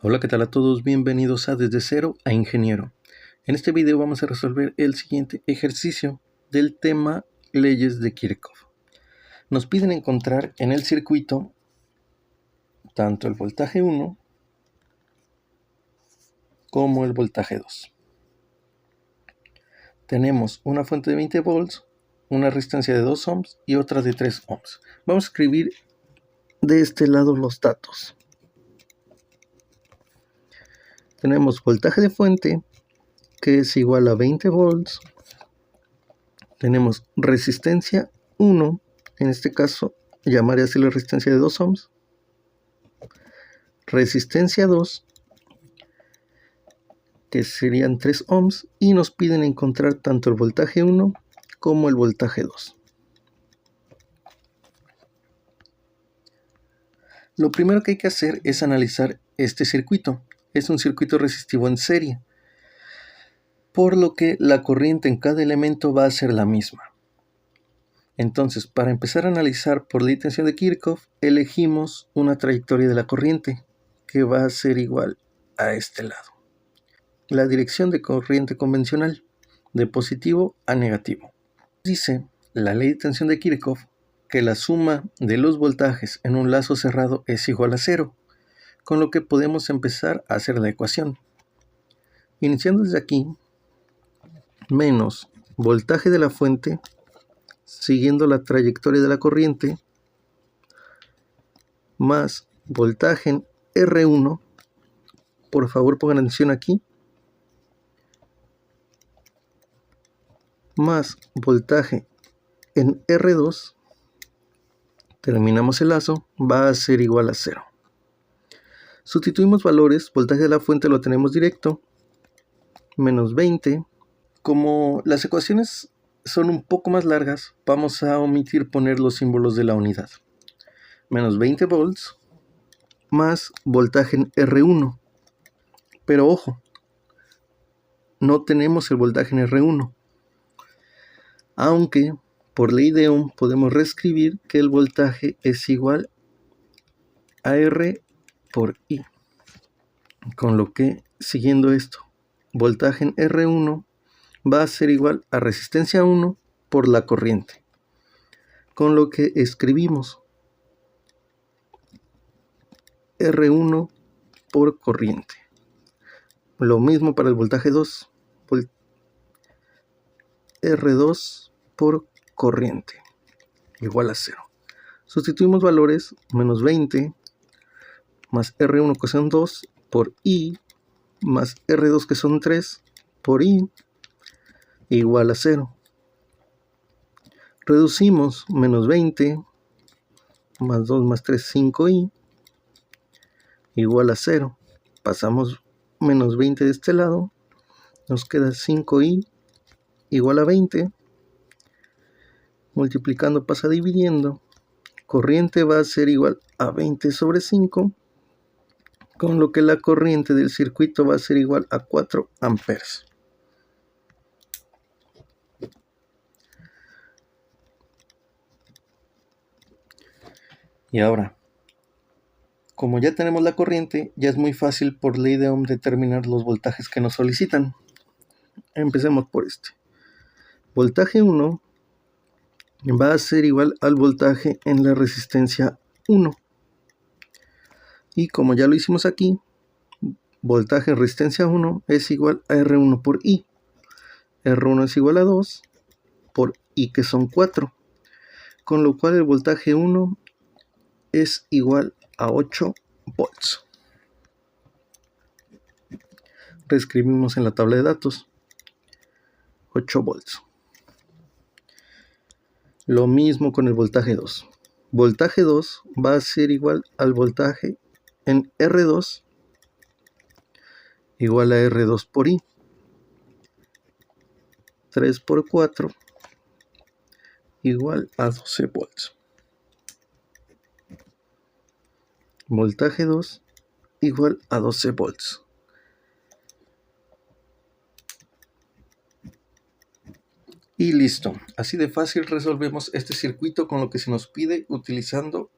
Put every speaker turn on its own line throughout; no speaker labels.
Hola, ¿qué tal a todos? Bienvenidos a Desde Cero a Ingeniero. En este video vamos a resolver el siguiente ejercicio del tema leyes de Kirchhoff. Nos piden encontrar en el circuito tanto el voltaje 1 como el voltaje 2. Tenemos una fuente de 20 volts, una resistencia de 2 ohms y otra de 3 ohms. Vamos a escribir de este lado los datos. Tenemos voltaje de fuente, que es igual a 20 volts. Tenemos resistencia 1, en este caso llamaré así la resistencia de 2 ohms. Resistencia 2, que serían 3 ohms, y nos piden encontrar tanto el voltaje 1 como el voltaje 2. Lo primero que hay que hacer es analizar este circuito. Es un circuito resistivo en serie, por lo que la corriente en cada elemento va a ser la misma. Entonces, para empezar a analizar por ley de tensión de Kirchhoff, elegimos una trayectoria de la corriente que va a ser igual a este lado. La dirección de corriente convencional, de positivo a negativo. Dice la ley de tensión de Kirchhoff que la suma de los voltajes en un lazo cerrado es igual a 0, con lo que podemos empezar a hacer la ecuación. Iniciando desde aquí, menos voltaje de la fuente, siguiendo la trayectoria de la corriente, más voltaje en R1, por favor pongan atención aquí, más voltaje en R2, terminamos el lazo, va a ser igual a 0. Sustituimos valores, voltaje de la fuente lo tenemos directo, menos 20. Como las ecuaciones son un poco más largas, vamos a omitir poner los símbolos de la unidad. Menos 20 volts, más voltaje en R1. Pero ojo, no tenemos el voltaje en R1. Aunque por ley de Ohm podemos reescribir que el voltaje es igual a R por I. Con lo que, siguiendo esto, voltaje en R1 va a ser igual a resistencia 1 por la corriente. Con lo que escribimos R1 por corriente. Lo mismo para el voltaje 2. R2 por corriente igual a 0. Sustituimos valores, menos 20 más R1 que son 2 por I más R2 que son 3 por I igual a 0. Reducimos menos 20 más 2 más 3, 5i igual a 0. Pasamos menos 20 de este lado, nos queda 5i igual a 20. Multiplicando pasa dividiendo. Corriente va a ser igual a 20 sobre 5, con lo que la corriente del circuito va a ser igual a 4 amperes. Y ahora, como ya tenemos la corriente, ya es muy fácil por ley de Ohm determinar los voltajes que nos solicitan. Empecemos por este. Voltaje 1 va a ser igual al voltaje en la resistencia 1. Y como ya lo hicimos aquí, voltaje en resistencia 1 es igual a R1 por I. R1 es igual a 2 por I, que son 4. Con lo cual el voltaje 1 es igual a 8 volts. Reescribimos en la tabla de datos 8 volts. Lo mismo con el voltaje 2. Voltaje 2 va a ser igual al voltaje en R2 igual a R2 por I. 3 por 4 igual a 12 volts. Voltaje 2 igual a 12 volts. Y listo. Así de fácil resolvemos este circuito con lo que se nos pide utilizando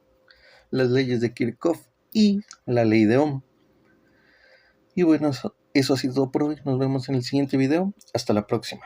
las leyes de Kirchhoff y la ley de Ohm. Y bueno, eso ha sido todo por hoy. Nos vemos en el siguiente video. Hasta la próxima.